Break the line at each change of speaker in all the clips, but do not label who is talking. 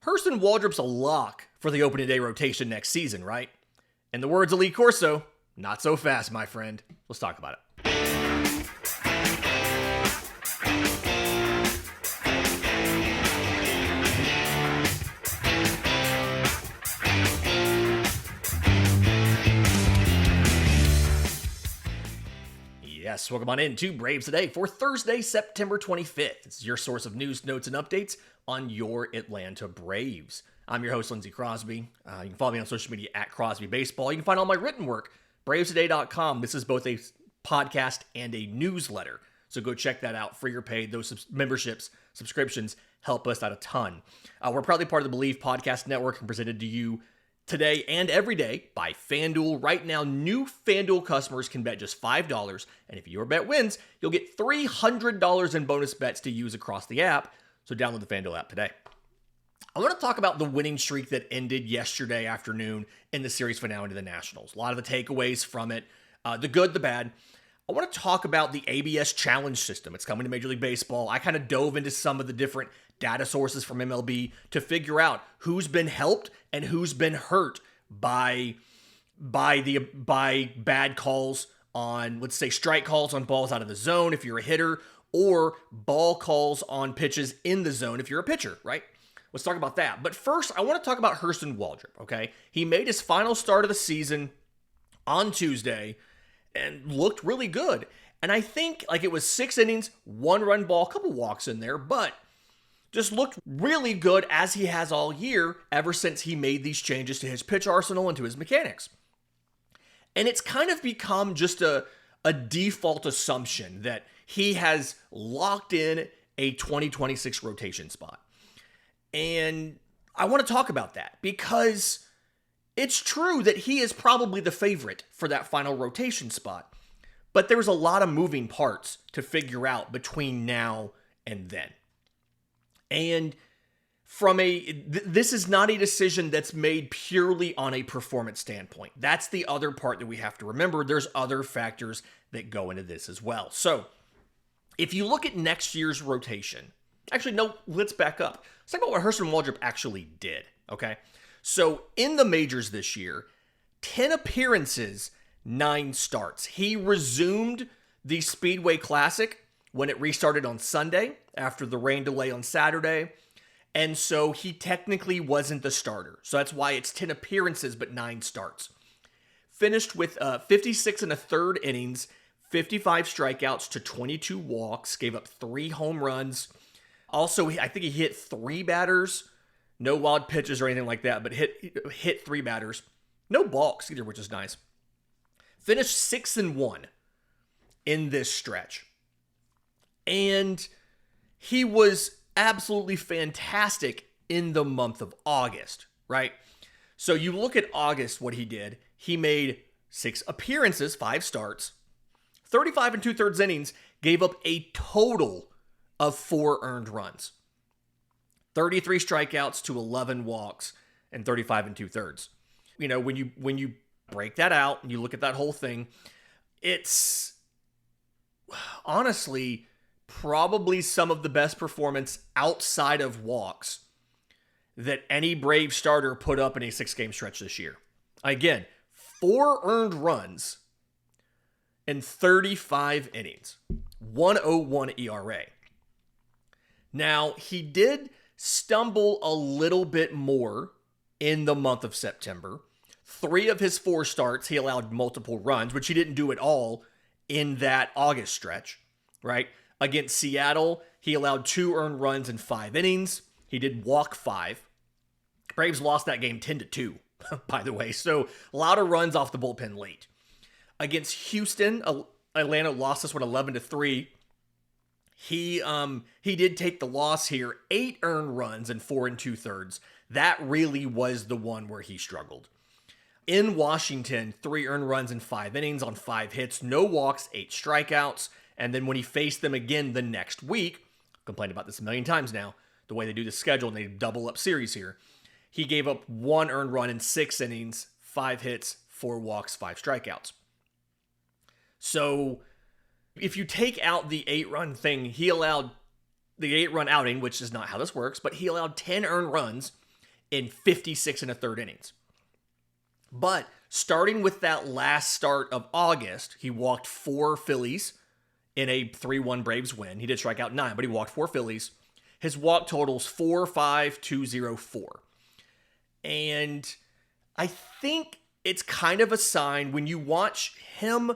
Hurston Waldrep's a lock for the opening day rotation next season, right? In the words of Lee Corso, not so fast, my friend. Let's talk about it. Yes, welcome on in to Braves Today for Thursday, September 25th. This is your source of news, notes, and updates on your Atlanta Braves. I'm your host, Lindsay Crosby. You can follow me on social media at Crosby Baseball. You can find all my written work, bravestoday.com. This is both a podcast and a newsletter, so go check that out, free or paid. Those memberships, subscriptions help us out a ton. We're proudly part of the Believe Podcast Network and presented to you today and every day by FanDuel. Right now, new FanDuel customers can bet just $5, and if your bet wins, you'll get $300 in bonus bets to use across the app, so download the FanDuel app today. I want to talk about the winning streak that ended yesterday afternoon in the series finale to the Nationals. A lot of the takeaways from it, the good, the bad. I want to talk about the ABS challenge system. It's coming to Major League Baseball. I kind of dove into some of the different data sources from MLB to figure out who's been helped and who's been hurt by bad calls on, let's say, strike calls on balls out of the zone if you're a hitter, or ball calls on pitches in the zone if you're a pitcher, right? Let's talk about that. But first, I want to talk about Hurston Waldrep, okay? He made his final start of the season on Tuesday and looked really good. And I think it was 6 innings, 1-run ball, a couple walks in there, but just looked really good as he has all year ever since he made these changes to his pitch arsenal and to his mechanics. And it's kind of become just a default assumption that he has locked in a 2026 rotation spot. And I want to talk about that because it's true that he is probably the favorite for that final rotation spot, but there's a lot of moving parts to figure out between now and then. And this is not a decision that's made purely on a performance standpoint. That's the other part that we have to remember. There's other factors that go into this as well. So if you look at next year's rotation, actually, no, let's back up. Let's talk about what Hurston Waldrep actually did, okay? So in the majors this year, 10 appearances, 9 starts. He resumed the Speedway Classic when it restarted on Sunday after the rain delay on Saturday. And so he technically wasn't the starter. So that's why it's 10 appearances, but 9 starts. Finished with 56 and a third innings, 55 strikeouts to 22 walks, gave up 3 home runs. Also, I think he hit 3 batters. No wild pitches or anything like that, but hit 3 batters. No balks either, which is nice. Finished 6-1 in this stretch. And he was absolutely fantastic in the month of August, right? So you look at August, what he did. He made 6 appearances, 5 starts, 35 2/3 innings, gave up a total of 4 earned runs. 33 strikeouts to 11 walks and 35 2/3. You know, when you break that out and you look at that whole thing, it's honestly probably some of the best performance outside of walks that any Brave starter put up in a 6-game stretch this year. Again, 4 earned runs in 35 innings, 1.01 ERA. Now, he did stumble a little bit more in the month of September. 3 of his 4 starts, he allowed multiple runs, which he didn't do at all in that August stretch, right? Against Seattle, he allowed 2 earned runs in 5 innings. He did walk 5. Braves lost that game 10-2, by the way. So a lot of runs off the bullpen late. Against Houston, Atlanta lost this one 11-3. He did take the loss here. 8 earned runs in 4 2/3. That really was the one where he struggled. In Washington, 3 earned runs in 5 innings on 5 hits, no walks, 8 strikeouts. And then when he faced them again the next week, complained about this a million times now, the way they do the schedule and they double up series here, he gave up 1 earned run in 6 innings, 5 hits, 4 walks, 5 strikeouts. So if you take out the 8-run thing, he allowed the 8-run outing, which is not how this works, but he allowed 10 earned runs in 56 and a third innings. But starting with that last start of August, he walked 4 Phillies in a 3-1 Braves win. He did strike out 9, but he walked 4 Phillies. His walk totals 4.5204. And I think it's kind of a sign when you watch him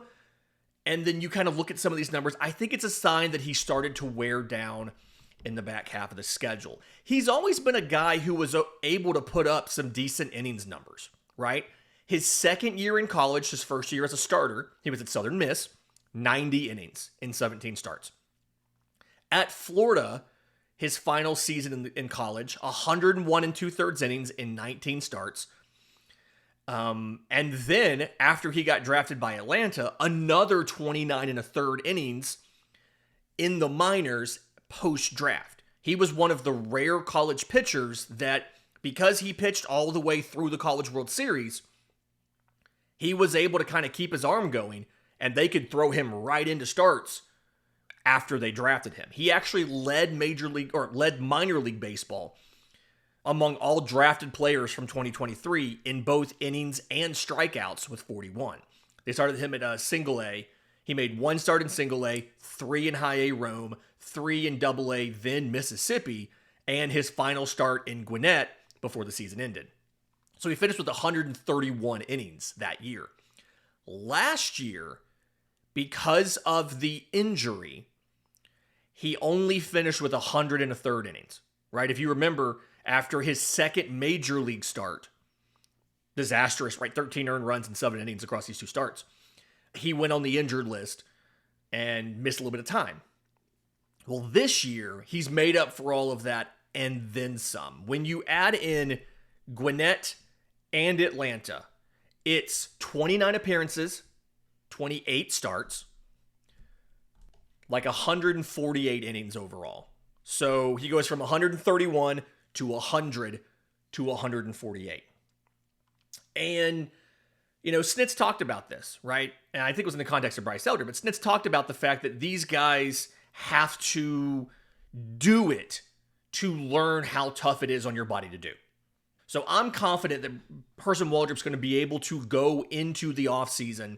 and then you kind of look at some of these numbers, I think it's a sign that he started to wear down in the back half of the schedule. He's always been a guy who was able to put up some decent innings numbers, right? His second year in college, his first year as a starter, he was at Southern Miss, 90 innings in 17 starts. At Florida, his final season in college, 101 and 2/3 innings in 19 starts. And then after he got drafted by Atlanta, another 29 and a third innings in the minors post-draft. He was one of the rare college pitchers that, because he pitched all the way through the College World Series, he was able to kind of keep his arm going, and they could throw him right into starts after they drafted him. He actually led minor league baseball among all drafted players from 2023 in both innings and strikeouts with 41. They started him at single A. He made 1 start in single A, 3 in high A Rome, 3 in double A, then Mississippi, and his final start in Gwinnett before the season ended. So he finished with 131 innings that year. Last year, because of the injury, he only finished with 100 and a third innings, right? If you remember, after his second major league start, disastrous, right? 13 earned runs and 7 innings across these 2 starts. He went on the injured list and missed a little bit of time. Well, this year, he's made up for all of that and then some. When you add in Gwinnett and Atlanta, it's 29 appearances, 28 starts, like 148 innings overall. So he goes from 131 to 100 to 148. And, Snitz talked about this, right? And I think it was in the context of Bryce Elder, but Snitz talked about the fact that these guys have to do it to learn how tough it is on your body to do. So I'm confident that Hurston Waldrep's going to be able to go into the offseason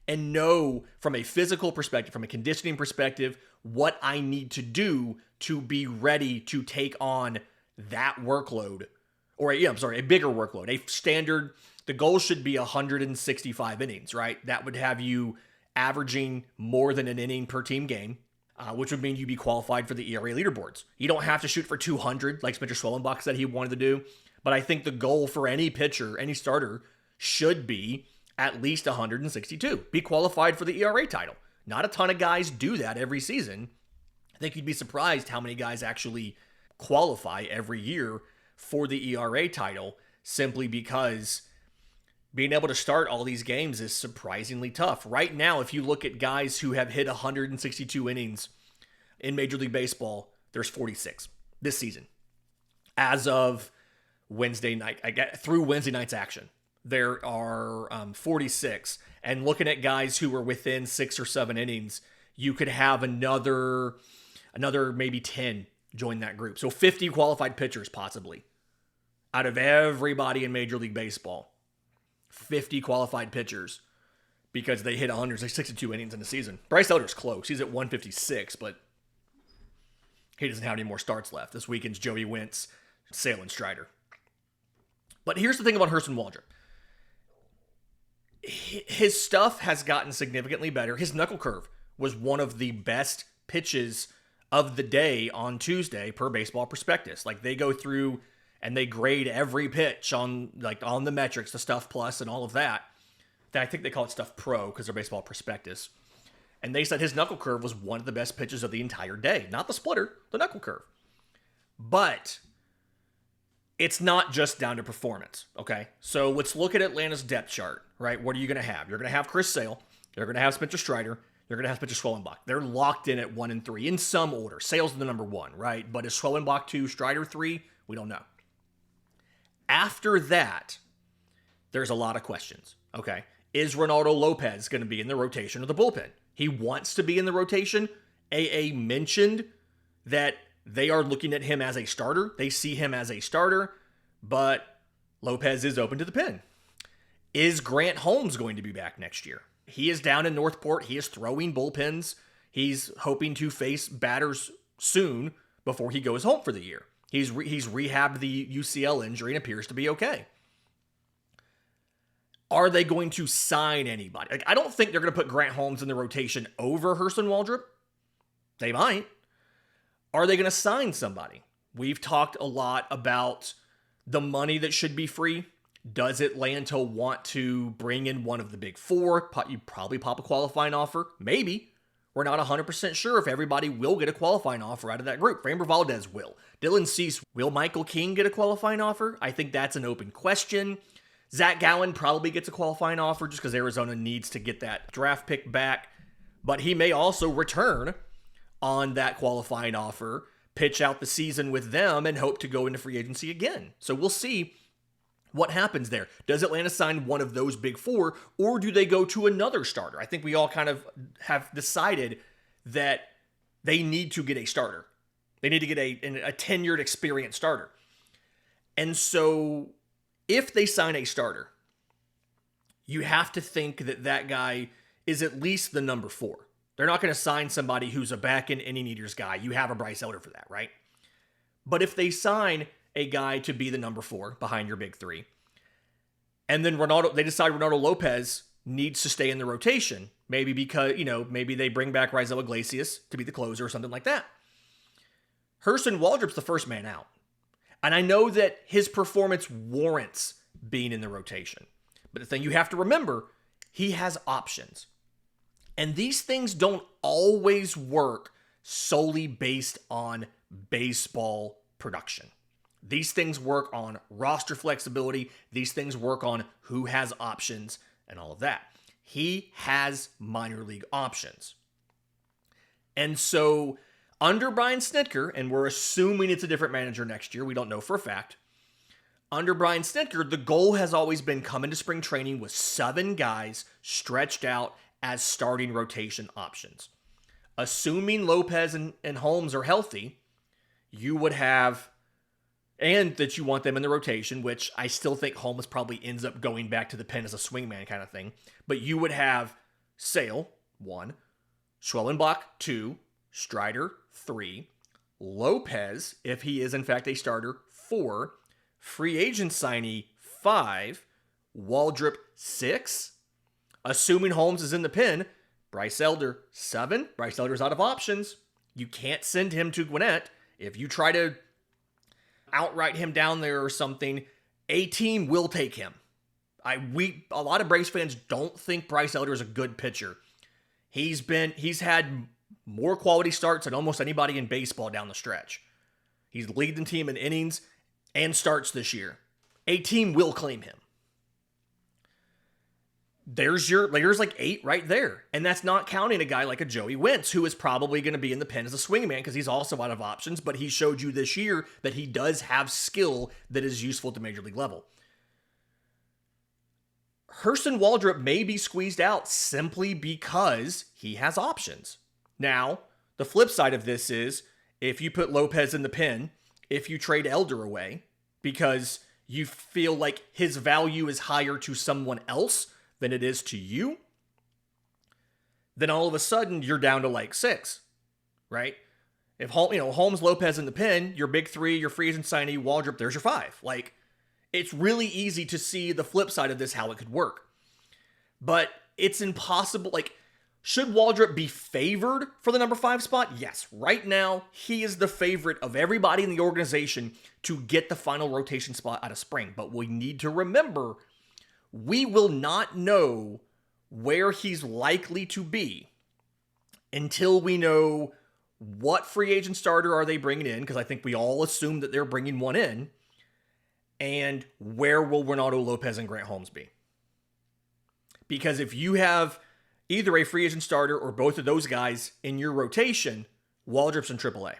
and know from a physical perspective, from a conditioning perspective, what I need to do to be ready to take on that workload, or a bigger workload. A standard, the goal should be 165 innings, right? That would have you averaging more than an inning per team game, which would mean you'd be qualified for the ERA leaderboards. You don't have to shoot for 200 like Spencer Schwellenbach said he wanted to do, but I think the goal for any pitcher, any starter, should be at least 162. Be qualified for the ERA title. Not a ton of guys do that every season. I think you'd be surprised how many guys actually qualify every year for the ERA title, simply because being able to start all these games is surprisingly tough. Right now, if you look at guys who have hit 162 innings in Major League Baseball, there's 46 this season. As of Wednesday night, through Wednesday night's action, there are 46. And looking at guys who were within 6 or 7 innings, you could have another maybe 10 join that group. So 50 qualified pitchers possibly out of everybody in Major League Baseball. 50 qualified pitchers because they hit 162 innings in the season. Bryce Elder's close. He's at 156, but he doesn't have any more starts left. This weekend's Joey Wentz, Sale, and Strider. But here's the thing about Hurston Waldrep. His stuff has gotten significantly better. His knuckle curve was one of the best pitches of the day on Tuesday per Baseball Prospectus. Like, they go through and they grade every pitch on the metrics, the Stuff Plus and all of that. I think they call it Stuff Pro because they're Baseball Prospectus. And they said his knuckle curve was one of the best pitches of the entire day. Not the splitter, the knuckle curve. But it's not just down to performance, okay? So let's look at Atlanta's depth chart, right? What are you going to have? You're going to have Chris Sale. You're going to have Spencer Strider. You're going to have Spencer Schwellenbach. They're locked in at 1 and 3 in some order. Sale's the number 1, right? But is Schwellenbach 2, Strider 3? We don't know. After that, there's a lot of questions, okay? Is Ronaldo Lopez going to be in the rotation or the bullpen? He wants to be in the rotation. AA mentioned that they are looking at him as a starter. They see him as a starter, but Lopez is open to the pen. Is Grant Holmes going to be back next year? He is down in Northport. He is throwing bullpens. He's hoping to face batters soon before he goes home for the year. He's rehabbed the UCL injury and appears to be okay. Are they going to sign anybody? Like, I don't think they're going to put Grant Holmes in the rotation over Hurston Waldrep. They might. Are they going to sign somebody? We've talked a lot about the money that should be free. Does Atlanta want to bring in one of the big four? You probably pop a qualifying offer. Maybe. We're not 100% sure if everybody will get a qualifying offer out of that group. Framber Valdez will. Dylan Cease. Will Michael King get a qualifying offer? I think that's an open question. Zach Gallen probably gets a qualifying offer just because Arizona needs to get that draft pick back. But he may also return on that qualifying offer, pitch out the season with them, and hope to go into free agency again. So we'll see what happens there. Does Atlanta sign one of those big four, or do they go to another starter? I think we all kind of have decided that they need to get a starter. They need to get a tenured, experienced starter. And so if they sign a starter, you have to think that that guy is at least the number four. They're not going to sign somebody who's a back-end inning eaters guy. You have a Bryce Elder for that, right? But if they sign a guy to be the number four behind your big three, and then they decide Ronaldo Lopez needs to stay in the rotation, maybe because, maybe they bring back Raisel Iglesias to be the closer or something like that. Hurston Waldrep's the first man out. And I know that his performance warrants being in the rotation. But the thing you have to remember, he has options. And these things don't always work solely based on baseball production. These things work on roster flexibility. These things work on who has options and all of that. He has minor league options. And so under Brian Snitker, and we're assuming it's a different manager next year, we don't know for a fact. Under Brian Snitker, the goal has always been come into spring training with 7 guys stretched out as starting rotation options. Assuming Lopez and Holmes are healthy, you would have, and that you want them in the rotation, which I still think Holmes probably ends up going back to the pen as a swingman kind of thing. But you would have Sale, 1, Schwellenbach, 2, Strider, 3, Lopez, if he is in fact a starter, 4, free agent signee, 5, Waldrep, 6, assuming Holmes is in the pen, Bryce Elder, 7. Bryce Elder's out of options. You can't send him to Gwinnett. If you try to outright him down there or something, a team will take him. A lot of Braves fans don't think Bryce Elder is a good pitcher. He's had more quality starts than almost anybody in baseball down the stretch. He's leading the team in innings and starts this year. A team will claim him. There's like 8 right there. And that's not counting a guy like a Joey Wentz, who is probably going to be in the pen as a swingman because he's also out of options, but he showed you this year that he does have skill that is useful at the major league level. Hurston Waldrep may be squeezed out simply because he has options. Now, the flip side of this is if you put Lopez in the pen, if you trade Elder away because you feel like his value is higher to someone else than it is to you, then all of a sudden you're down to like 6, right? If Holmes, Lopez in the pen, your big 3, your free agent signee, Waldrep, there's your 5. Like, it's really easy to see the flip side of this, how it could work. But it's impossible. Like, should Waldrep be favored for the number 5 spot? Yes. Right now, he is the favorite of everybody in the organization to get the final rotation spot out of spring. But we need to remember, we will not know where he's likely to be until we know what free agent starter are they bringing in, because I think we all assume that they're bringing one in, and where will Ronaldo Lopez and Grant Holmes be? Because if you have either a free agent starter or both of those guys in your rotation, Waldrop's in AAA.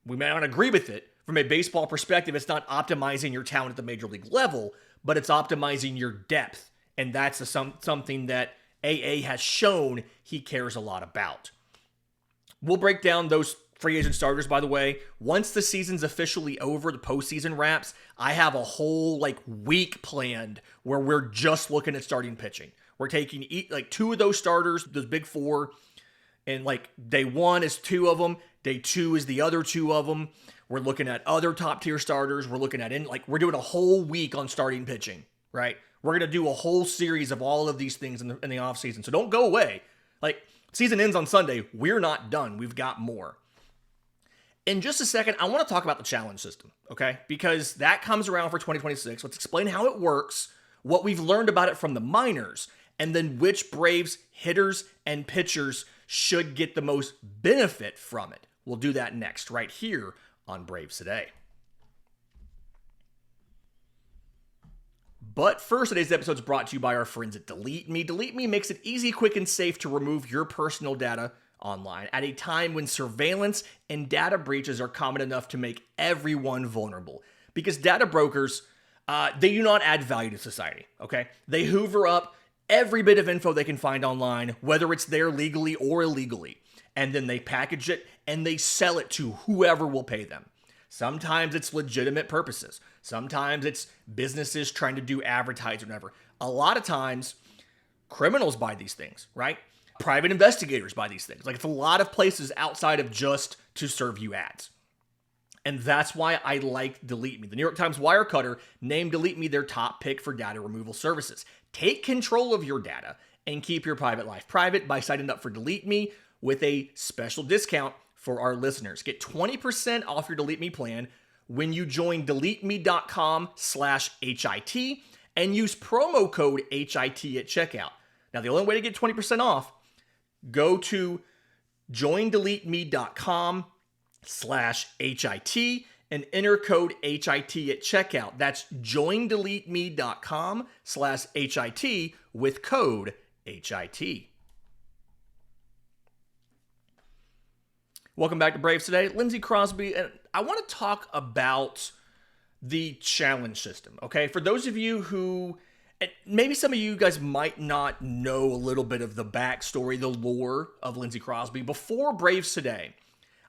We may not agree with it. From a baseball perspective, it's not optimizing your talent at the major league level, but it's optimizing your depth. And that's something that AA has shown he cares a lot about. We'll break down those free agent starters, by the way, once the season's officially over, the postseason wraps, I have a whole week planned where we're just looking at starting pitching. We're taking two of those starters, those big four, and day one is two of them, day two is the other two of them. We're looking at other top tier starters. We're looking at we're doing a whole week on starting pitching, right? We're gonna do a whole series of all of these things in the offseason. So don't go away. Season ends on Sunday. We're not done. We've got more. In just a second, I want to talk about the challenge system, okay? Because that comes around for 2026. Let's explain how it works, what we've learned about it from the minors, and then which Braves hitters and pitchers should get the most benefit from it. We'll do that next, right here on Braves Today. But first, today's episode is brought to you by our friends at Delete Me. Delete Me makes it easy, quick, and safe to remove your personal data online at a time when surveillance and data breaches are common enough to make everyone vulnerable. Because data brokers, they do not add value to society, okay? They hoover up every bit of info they can find online, whether it's there legally or illegally, and then they package it and they sell it to whoever will pay them. Sometimes it's legitimate purposes. Sometimes it's businesses trying to do advertising or whatever. A lot of times, criminals buy these things, right? Private investigators buy these things. It's a lot of places outside of just to serve you ads. And that's why I like Delete Me. The New York Times Wirecutter named Delete Me their top pick for data removal services. Take control of your data and keep your private life private by signing up for Delete Me with a special discount for our listeners. Get 20% off your Delete Me plan when you join deleteme.com/HIT and use promo code HIT at checkout. Now, the only way to get 20% off, go to joindeleteme.com/HIT and enter code HIT at checkout. That's joindeleteme.com/HIT with code HIT. Welcome back to Braves Today. Lindsay Crosby, and I want to talk about the challenge system, okay? For those of you who, and maybe some of you guys might not know a little bit of the backstory, the lore of Lindsay Crosby. Before Braves Today,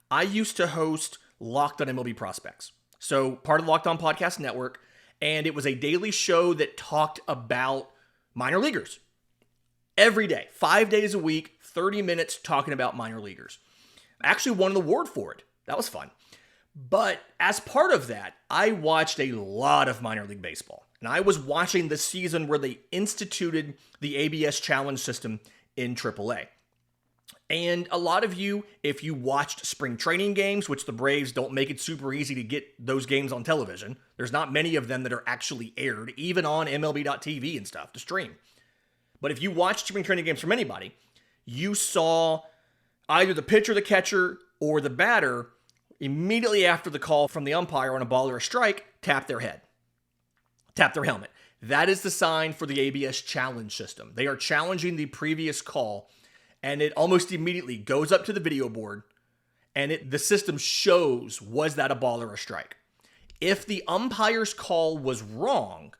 I used to host Locked on MLB Prospects. So part of the Locked On Podcast Network, and it was a daily show that talked about minor leaguers. Every day, 5 days a week, 30 minutes talking about minor leaguers. I actually won an award for it. That was fun. But as part of that, I watched a lot of minor league baseball. And I was watching the season where they instituted the ABS challenge system in AAA. And a lot of you, if you watched spring training games, which the Braves don't make it super easy to get those games on television. There's not many of them that are actually aired, even on MLB.TV and stuff to stream. But if you watched spring training games from anybody, you saw either the pitcher, the catcher, or the batter immediately after the call from the umpire on a ball or a strike, tap their head, tap their helmet. That is the sign for the ABS challenge system. They are challenging the previous call, and it almost immediately goes up to the video board, and the system shows, was that a ball or a strike? If the umpire's call was wrong,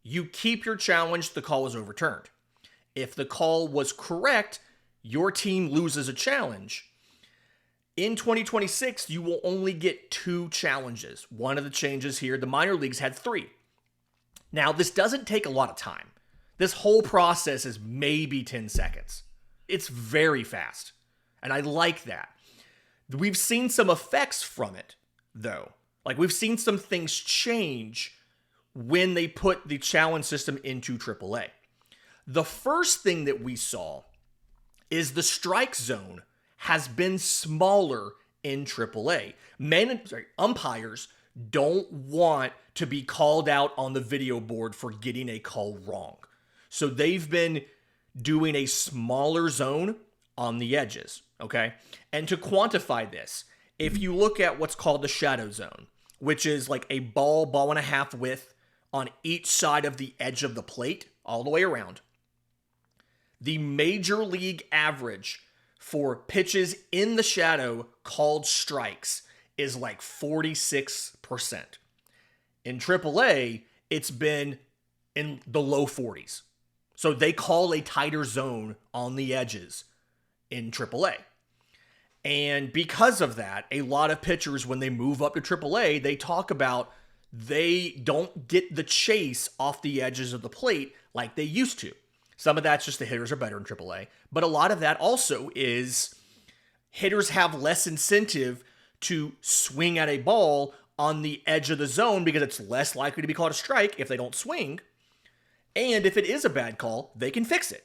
you keep your challenge, the call is overturned. If the call was correct, your team loses a challenge. In 2026, you will only get 2 challenges. One of the changes here, the minor leagues had 3. Now, this doesn't take a lot of time. This whole process is maybe 10 seconds. It's very fast, and I like that. We've seen some effects from it, though. We've seen some things change when they put the challenge system into AAA. The first thing that we saw is the strike zone has been smaller in AAA. Umpires don't want to be called out on the video board for getting a call wrong. So they've been doing a smaller zone on the edges, okay? And to quantify this, if you look at what's called the shadow zone, which is a ball and a half width on each side of the edge of the plate, all the way around, the major league average for pitches in the shadow called strikes is 46%. In AAA, it's been in the low 40s. So they call a tighter zone on the edges in AAA. And because of that, a lot of pitchers, when they move up to AAA, they talk about they don't get the chase off the edges of the plate like they used to. Some of that's just the hitters are better in AAA, but a lot of that also is hitters have less incentive to swing at a ball on the edge of the zone because it's less likely to be called a strike if they don't swing. And if it is a bad call, they can fix it.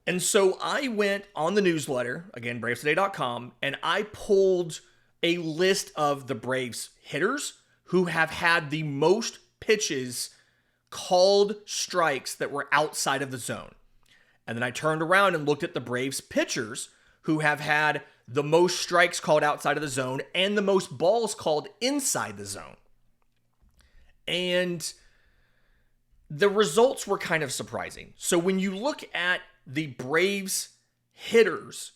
And so I went on the newsletter, again, bravestoday.com, and I pulled a list of the Braves hitters who have had the most pitches called strikes that were outside of the zone. And then I turned around and looked at the Braves pitchers who have had the most strikes called outside of the zone and the most balls called inside the zone. And the results were kind of surprising. So when you look at the Braves hitters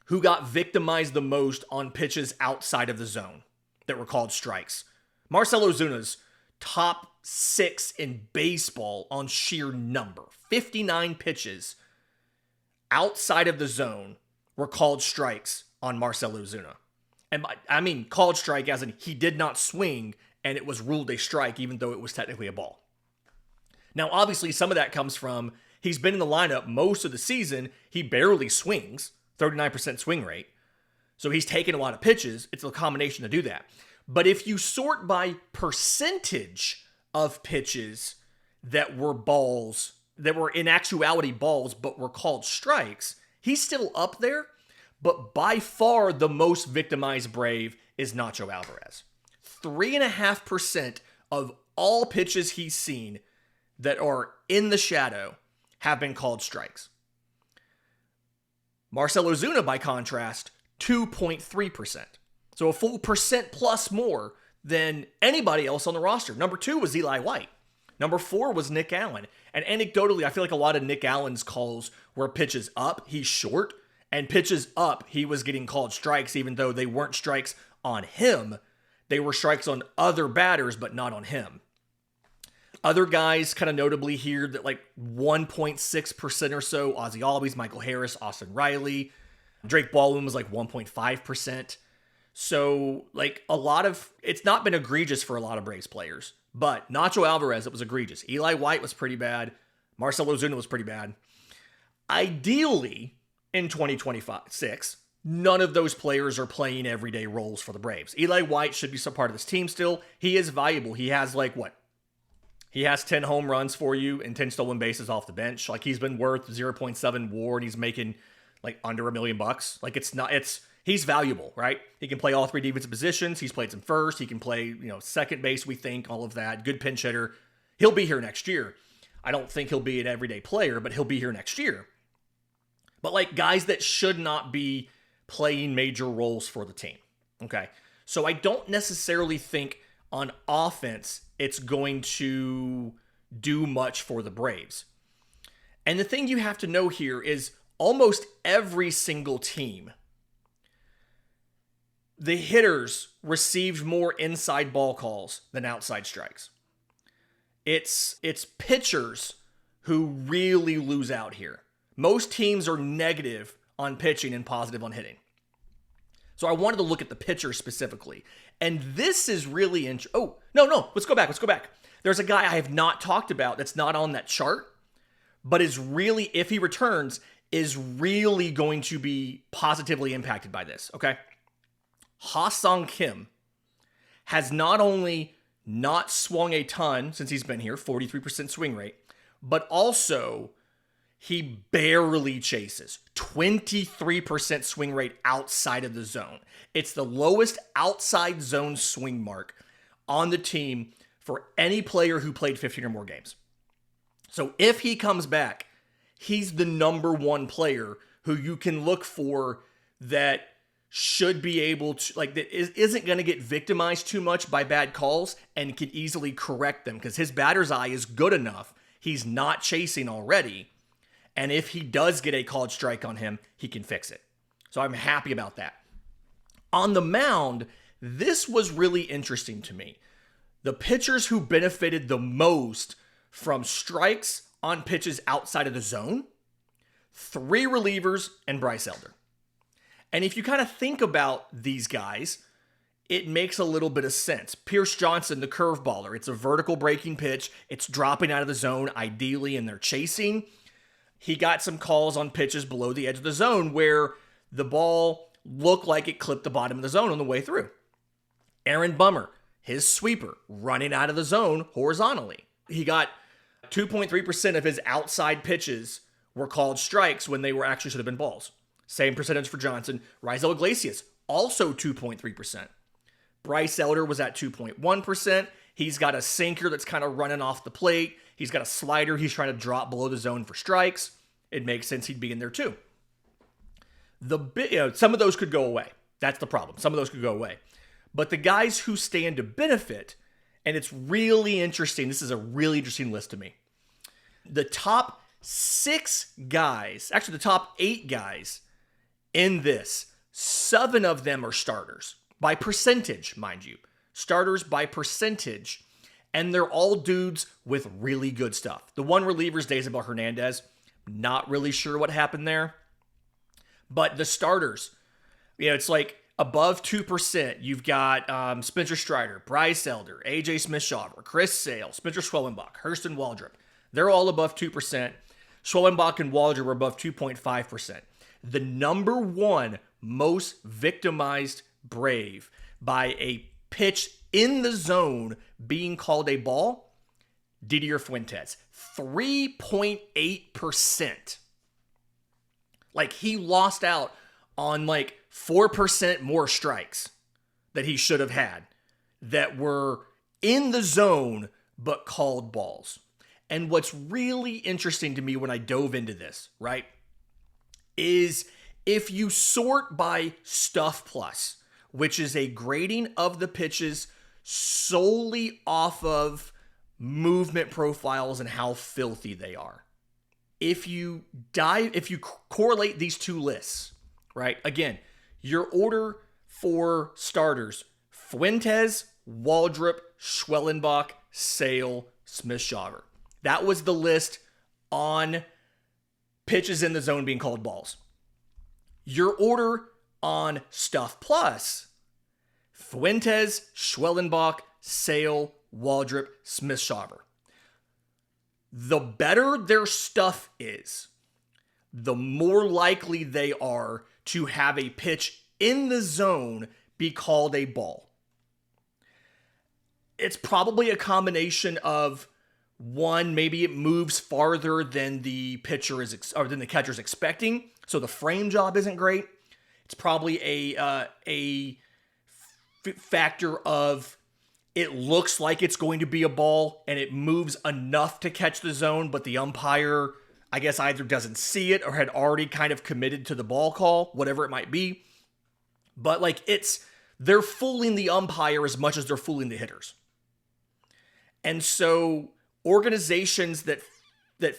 who got victimized the most on pitches outside of the zone that were called strikes, Marcell Ozuna's top 6 in baseball on sheer number. 59 pitches outside of the zone were called strikes on Marcell Ozuna. And I mean called strike as in he did not swing and it was ruled a strike even though it was technically a ball. Now, obviously, some of that comes from he's been in the lineup most of the season. He barely swings, 39% swing rate. So he's taken a lot of pitches. It's a combination to do that. But if you sort by percentage of pitches that were balls, that were in actuality balls, but were called strikes, he's still up there. But by far the most victimized Brave is Nacho Alvarez. 3.5% of all pitches he's seen that are in the shadow have been called strikes. Marcell Ozuna, by contrast, 2.3%. So a full percent plus more than anybody else on the roster. Number 2 was Eli White. Number 4 was Nick Allen. And anecdotally, I feel like a lot of Nick Allen's calls were pitches up. He's short. And pitches up, he was getting called strikes, even though they weren't strikes on him. They were strikes on other batters, but not on him. Other guys kind of notably here that like 1.6% or so, Ozzie Albies, Michael Harris, Austin Riley. Drake Baldwin was like 1.5%. So like a lot of, it's not been egregious for a lot of Braves players, but Nacho Alvarez, it was egregious. Eli White was pretty bad. Marcell Ozuna was pretty bad. Ideally, in 2026, none of those players are playing everyday roles for the Braves. Eli White should be some part of this team still. He is valuable. He has like what? He has 10 home runs for you and 10 stolen bases off the bench. Like he's been worth 0.7 WAR and he's making like under $1 million. Like he's valuable, right? He can play all 3 defensive positions. He's played some first. He can play, second base, we think, all of that. Good pinch hitter. He'll be here next year. I don't think he'll be an everyday player, but he'll be here next year. But like guys that should not be playing major roles for the team. Okay. So I don't necessarily think on offense it's going to do much for the Braves. And the thing you have to know here is almost every single team, the hitters received more inside ball calls than outside strikes. It's pitchers who really lose out here. Most teams are negative on pitching and positive on hitting. So I wanted to look at the pitcher specifically. And this is really interesting. Oh, no, let's go back. There's a guy I have not talked about that's not on that chart, but is really, if he returns, is really going to be positively impacted by this, okay? Ha-Sung Kim has not only not swung a ton since he's been here, 43% swing rate, but also he barely chases. 23% swing rate outside of the zone. It's the lowest outside zone swing mark on the team for any player who played 15 or more games. So if he comes back, he's the number 1 player who you can look for that should be able to, like, that isn't going to get victimized too much by bad calls and can easily correct them because his batter's eye is good enough. He's not chasing already. And if he does get a called strike on him, he can fix it. So I'm happy about that. On the mound, this was really interesting to me. The pitchers who benefited the most from strikes on pitches outside of the zone, 3 relievers, and Bryce Elder. And if you kind of think about these guys, it makes a little bit of sense. Pierce Johnson, the curveballer, it's a vertical breaking pitch. It's dropping out of the zone, ideally, and they're chasing. He got some calls on pitches below the edge of the zone where the ball looked like it clipped the bottom of the zone on the way through. Aaron Bummer, his sweeper, running out of the zone horizontally. He got 2.3% of his outside pitches were called strikes when they were actually should have been balls. Same percentage for Johnson. Raisel Iglesias, also 2.3%. Bryce Elder was at 2.1%. He's got a sinker that's kind of running off the plate. He's got a slider he's trying to drop below the zone for strikes. It makes sense he'd be in there too. Some of those could go away. That's the problem. Some of those could go away. But the guys who stand to benefit, and it's really interesting, this is a really interesting list to me. The top 6 guys, actually the top 8 guys in this, 7 of them are starters. By percentage, mind you. Starters by percentage. And they're all dudes with really good stuff. The one reliever is Daisabel Hernandez. Not really sure what happened there. But the starters, it's like above 2%. You've got Spencer Strider, Bryce Elder, AJ Smith-Shawver, Chris Sale, Spencer Schwellenbach, Hurston Waldrep. They're all above 2%. Schwellenbach and Waldrep are above 2.5%. The number one most victimized Brave by a pitch in the zone being called a ball, Didier Fuentes. 3.8%. Like, he lost out on like 4% more strikes that he should have had that were in the zone but called balls. And what's really interesting to me when I dove into this, right, is if you sort by Stuff Plus, which is a grading of the pitches solely off of movement profiles and how filthy they are. If you correlate these two lists, right? Again, your order for starters: Fuentes, Waldrep, Schwellenbach, Sale, Smith-Shawver. That was the list on pitches in the zone being called balls. Your order on Stuff Plus: Fuentes, Schwellenbach, Sale, Waldrep, Smith-Shawver. The better their stuff is, the more likely they are to have a pitch in the zone be called a ball. It's probably a combination of, one, maybe it moves farther than the pitcher is or than the catcher's expecting, so the frame job isn't great. It's probably a factor of it looks like it's going to be a ball and it moves enough to catch the zone, but the umpire, I guess, either doesn't see it or had already kind of committed to the ball call, whatever it might be. But like, they're fooling the umpire as much as they're fooling the hitters. And so organizations that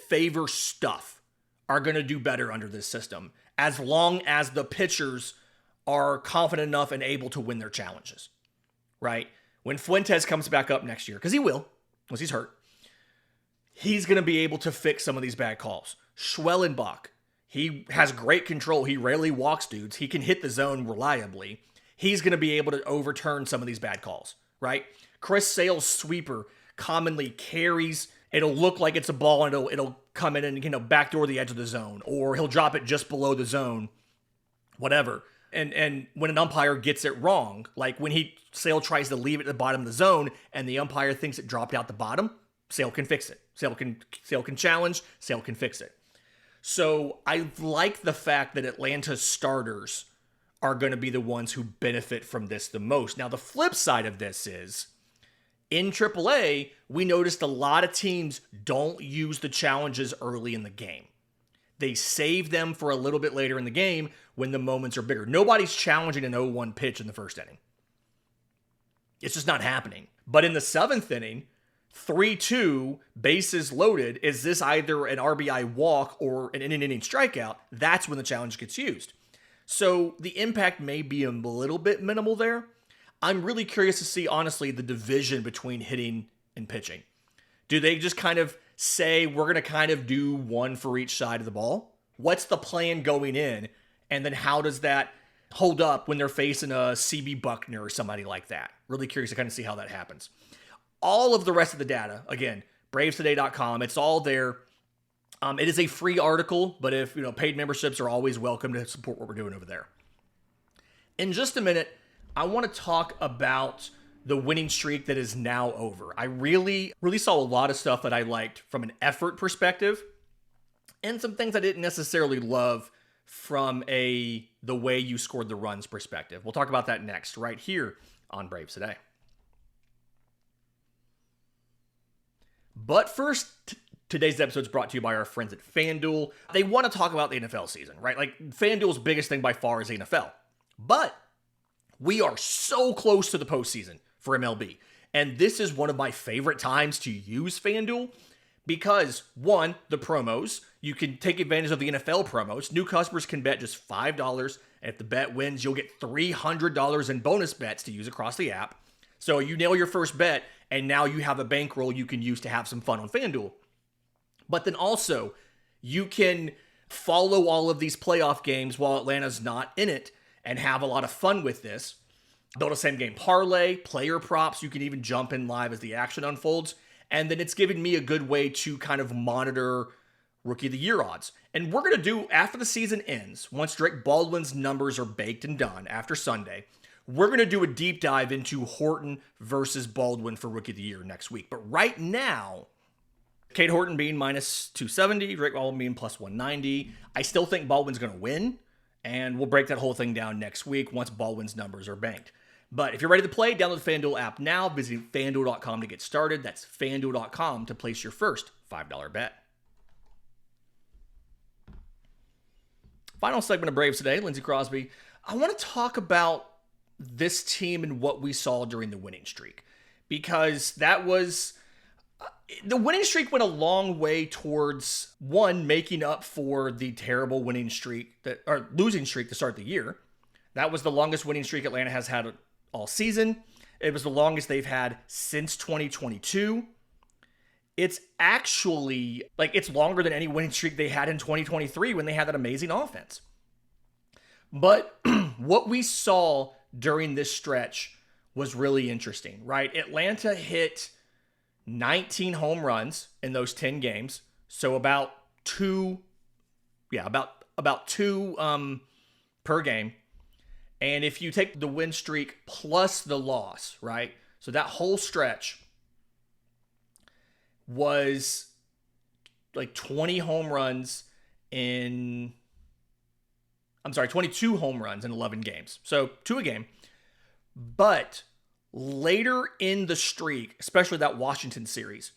favor stuff are going to do better under this system, as long as the pitchers are confident enough and able to win their challenges, right? When Fuentes comes back up next year, because he will, once he's hurt, he's going to be able to fix some of these bad calls. Schwellenbach, he has great control. He rarely walks dudes. He can hit the zone reliably. He's going to be able to overturn some of these bad calls, right? Chris Sale's sweeper commonly carries, it'll look like it's a ball and it'll come in and, backdoor the edge of the zone, or he'll drop it just below the zone, whatever. And when an umpire gets it wrong, like when Sale tries to leave it at the bottom of the zone and the umpire thinks it dropped out the bottom, Sale can fix it. Sale can challenge, Sale can fix it. So I like the fact that Atlanta's starters are going to be the ones who benefit from this the most. Now, the flip side of this is, in AAA, we noticed a lot of teams don't use the challenges early in the game. They save them for a little bit later in the game when the moments are bigger. Nobody's challenging an 0-1 pitch in the first inning. It's just not happening. But in the 7th inning, 3-2, bases loaded, is this either an RBI walk or an inning strikeout? That's when the challenge gets used. So the impact may be a little bit minimal there. I'm really curious to see, honestly, the division between hitting and pitching. Do they just kind of say, we're going to kind of do one for each side of the ball? What's the plan going in? And then how does that hold up when they're facing a CB Buckner or somebody like that? Really curious to kind of see how that happens. All of the rest of the data, again, bravestoday.com, it's all there. It is a free article, but if paid memberships are always welcome to support what we're doing over there. In just a minute, I want to talk about the winning streak that is now over. I really saw a lot of stuff that I liked from an effort perspective, and some things I didn't necessarily love from the way you scored the runs perspective. We'll talk about that next, right here on Braves Today. But first, today's episode is brought to you by our friends at FanDuel. They want to talk about the NFL season, right? Like, FanDuel's biggest thing by far is the NFL. But we are so close to the postseason for MLB. And this is one of my favorite times to use FanDuel because, one, the promos. You can take advantage of the NFL promos. New customers can bet just $5, and if the bet wins, you'll get $300 in bonus bets to use across the app. So you nail your first bet, and now you have a bankroll you can use to have some fun on FanDuel. But then also, you can follow all of these playoff games while Atlanta's not in it and have a lot of fun with this. Build a same-game parlay, player props. You can even jump in live as the action unfolds. And then it's giving me a good way to kind of monitor Rookie of the Year odds. And we're going to do, after the season ends, once Drake Baldwin's numbers are baked and done after Sunday, we're going to do a deep dive into Horton versus Baldwin for Rookie of the Year next week. But right now, Cade Horton being minus 270, Drake Baldwin being plus 190. I still think Baldwin's going to win, and we'll break that whole thing down next week once Baldwin's numbers are banked. But if you're ready to play, download the FanDuel app now. Visit FanDuel.com to get started. That's FanDuel.com to place your first $5 bet. Final segment of Braves Today, Lindsay Crosby. I want to talk about this team and what we saw during the winning streak. Because that was... The winning streak went a long way towards, one, making up for the terrible winning streak, or losing streak to start the year. That was the longest winning streak Atlanta has had all season. It was the longest they've had since 2022. It's actually, it's longer than any winning streak they had in 2023 when they had that amazing offense. But what we saw during this stretch was really interesting, right? Atlanta hit 19 home runs in those 10 games. So about two per game. And if you take the win streak plus the loss, right? So that whole stretch was 22 home runs in 11 games. So 2 a game. But later in the streak, especially that Washington series,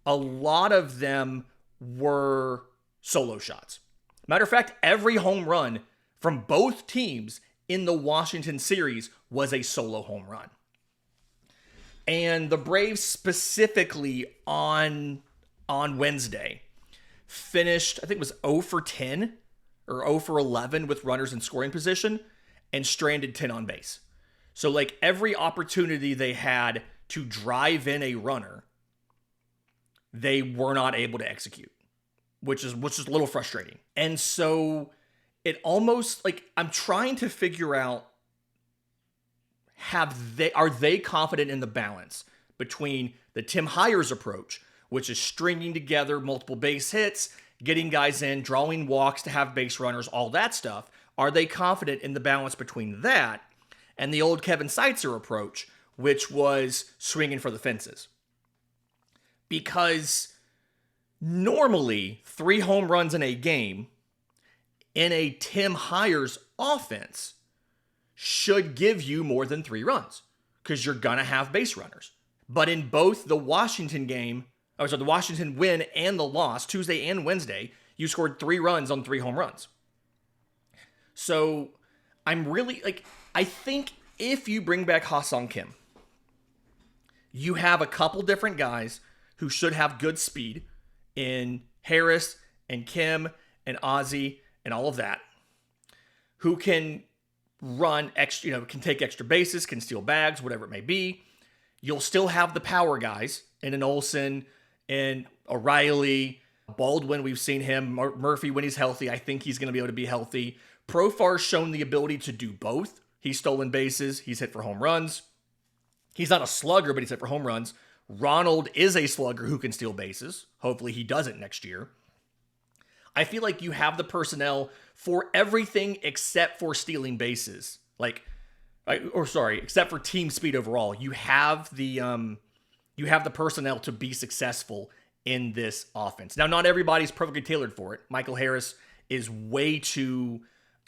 a lot of them were solo shots. Matter of fact, every home run from both teams in the Washington series was a solo home run. And the Braves specifically on Wednesday finished, I think it was 0 for 10 or 0 for 11 with runners in scoring position and stranded 10 on base. So every opportunity they had to drive in a runner, they were not able to execute, which is a little frustrating. And so it almost I'm trying to figure out, are they confident in the balance between the Tim Hires approach, which is stringing together multiple base hits, getting guys in, drawing walks to have base runners, all that stuff. Are they confident in the balance between that and the old Kevin Seitzer approach, which was swinging for the fences? Because normally 3 home runs in a game in a Tim Hires offense should give you more than 3 runs because you're going to have base runners. But in both the Washington the Washington win and the loss, Tuesday and Wednesday, you scored 3 runs on 3 home runs. So I'm really, I think if you bring back Ha-Seong Kim, you have a couple different guys who should have good speed in Harris and Kim and Ozzie and all of that, who can run extra, can take extra bases, can steal bags, whatever it may be. You'll still have the power guys in an Olsen and O'Reilly, Baldwin, we've seen him. Murphy, when he's healthy, I think he's going to be able to be healthy. Profar's shown the ability to do both. He's stolen bases. He's hit for home runs. He's not a slugger, but he's hit for home runs. Ronald is a slugger who can steal bases. Hopefully he does it next year. I feel like you have the personnel for everything except for stealing bases. Except for team speed overall. You have the personnel to be successful in this offense. Now, not everybody's perfectly tailored for it. Michael Harris is way too,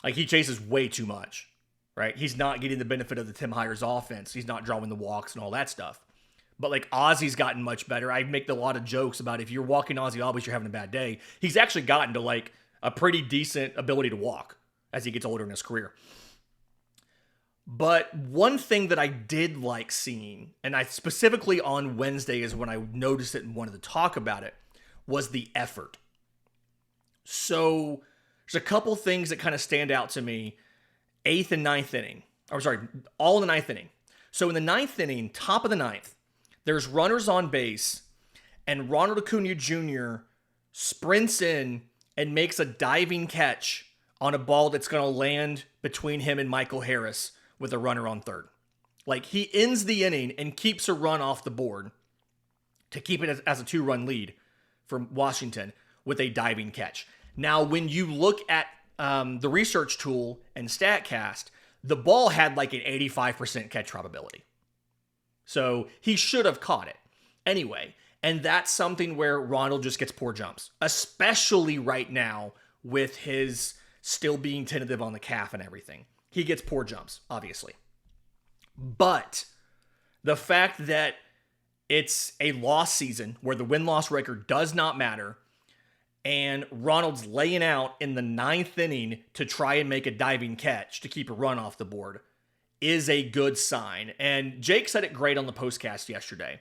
he chases way too much, right? He's not getting the benefit of the Tim Hires offense. He's not drawing the walks and all that stuff. But Ozzy's gotten much better. I make a lot of jokes about if you're walking Ozzy Albies, you're having a bad day. He's actually gotten to a pretty decent ability to walk as he gets older in his career. But one thing that I did like seeing, and I specifically on Wednesday is when I noticed it and wanted to talk about it, was the effort. So there's a couple things that kind of stand out to me. All in the ninth inning. So in the ninth inning, top of the ninth, there's runners on base, and Ronald Acuna Jr. sprints in and makes a diving catch on a ball that's going to land between him and Michael Harris with a runner on third. He ends the inning and keeps a run off the board to keep it as a 2-run lead for Washington with a diving catch. Now, when you look at the research tool and StatCast, the ball had an 85% catch probability. So he should have caught it. Anyway, and that's something where Ronald just gets poor jumps, especially right now with his still being tentative on the calf and everything. He gets poor jumps, obviously. But the fact that it's a loss season where the win-loss record does not matter, and Ronald's laying out in the ninth inning to try and make a diving catch to keep a run off the board is a good sign. And Jake said it great on the postcast yesterday.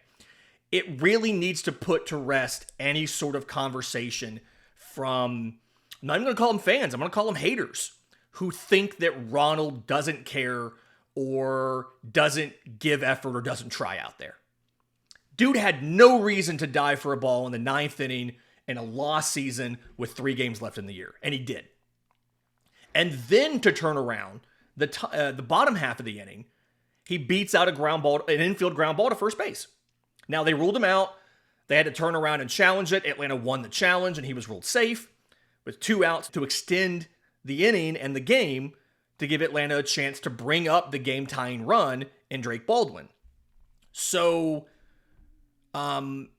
It really needs to put to rest any sort of conversation from, I'm not even going to call them fans, I'm going to call them haters, who think that Ronald doesn't care or doesn't give effort or doesn't try out there. Dude had no reason to dive for a ball in the ninth inning in a lost season with 3 games left in the year, and he did. And then to turn around the bottom half of the inning, he beats out an infield ground ball to first base. Now, they ruled him out. They had to turn around and challenge it. Atlanta won the challenge, and he was ruled safe with 2 outs to extend the inning and the game to give Atlanta a chance to bring up the game-tying run in Drake Baldwin. So, again,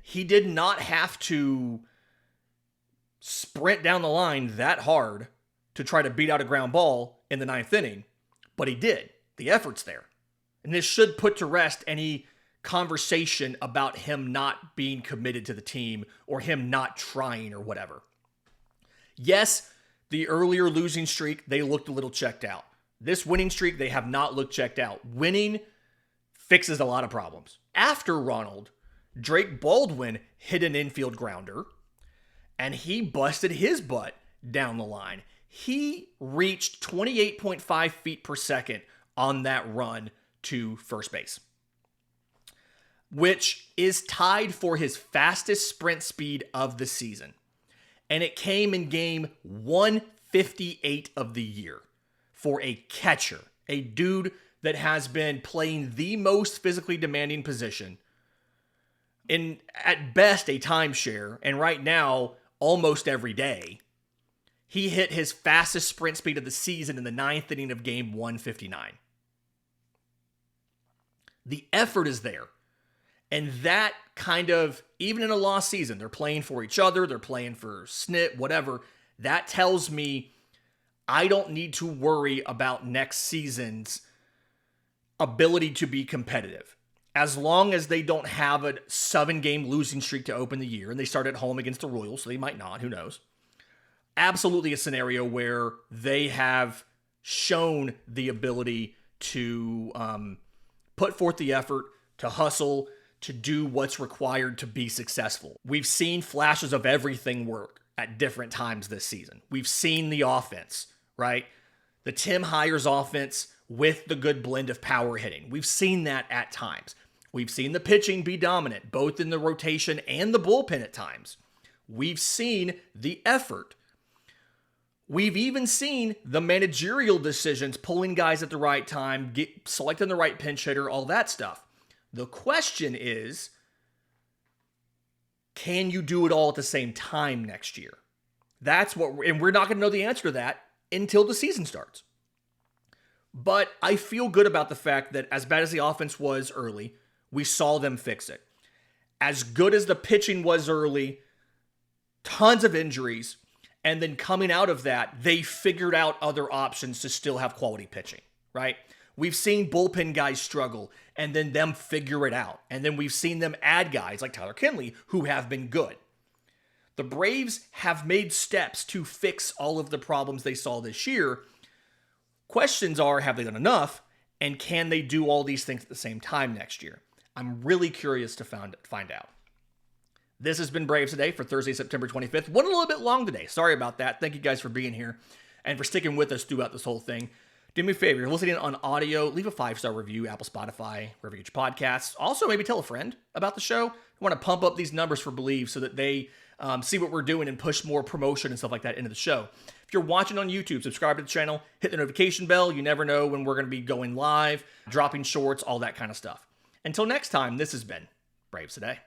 he did not have to sprint down the line that hard to try to beat out a ground ball in the ninth inning, but he did. The effort's there. And this should put to rest any conversation about him not being committed to the team or him not trying or whatever. Yes, the earlier losing streak, they looked a little checked out. This winning streak, they have not looked checked out. Winning fixes a lot of problems. After Ronald, Drake Baldwin hit an infield grounder, and he busted his butt down the line. He reached 28.5 feet per second on that run to first base, which is tied for his fastest sprint speed of the season. And it came in game 158 of the year for a catcher, a dude that has been playing the most physically demanding position in, at best, a timeshare, and right now, almost every day. He hit his fastest sprint speed of the season in the ninth inning of game 159. The effort is there. And that kind of, even in a lost season, they're playing for each other, they're playing for SNP, whatever. That tells me I don't need to worry about next season's ability to be competitive. As long as they don't have a 7-game losing streak to open the year, and they start at home against the Royals, so they might not, who knows. Absolutely a scenario where they have shown the ability to put forth the effort, to hustle, to do what's required to be successful. We've seen flashes of everything work at different times this season. We've seen the offense, right? The Tim Hires offense with the good blend of power hitting. We've seen that at times. We've seen the pitching be dominant, both in the rotation and the bullpen at times. We've seen the effort. We've even seen the managerial decisions, pulling guys at the right time, selecting the right pinch hitter, all that stuff. The question is, can you do it all at the same time next year? And we're not going to know the answer to that until the season starts. But I feel good about the fact that as bad as the offense was early, we saw them fix it. As good as the pitching was early, tons of injuries, and then coming out of that, they figured out other options to still have quality pitching, right? We've seen bullpen guys struggle and then them figure it out. And then we've seen them add guys like Tyler Kinley who have been good. The Braves have made steps to fix all of the problems they saw this year. Questions are, have they done enough? And can they do all these things at the same time next year? I'm really curious to find out. This has been Braves Today for Thursday, September 25th. Went a little bit long today. Sorry about that. Thank you guys for being here and for sticking with us throughout this whole thing. Do me a favor, if you're listening on audio, leave a 5-star review, Apple, Spotify, wherever you get your podcasts. Also, maybe tell a friend about the show. I want to pump up these numbers for Believe so that they see what we're doing and push more promotion and stuff like that into the show. If you're watching on YouTube, subscribe to the channel, hit the notification bell. You never know when we're going to be going live, dropping shorts, all that kind of stuff. Until next time, this has been Braves Today.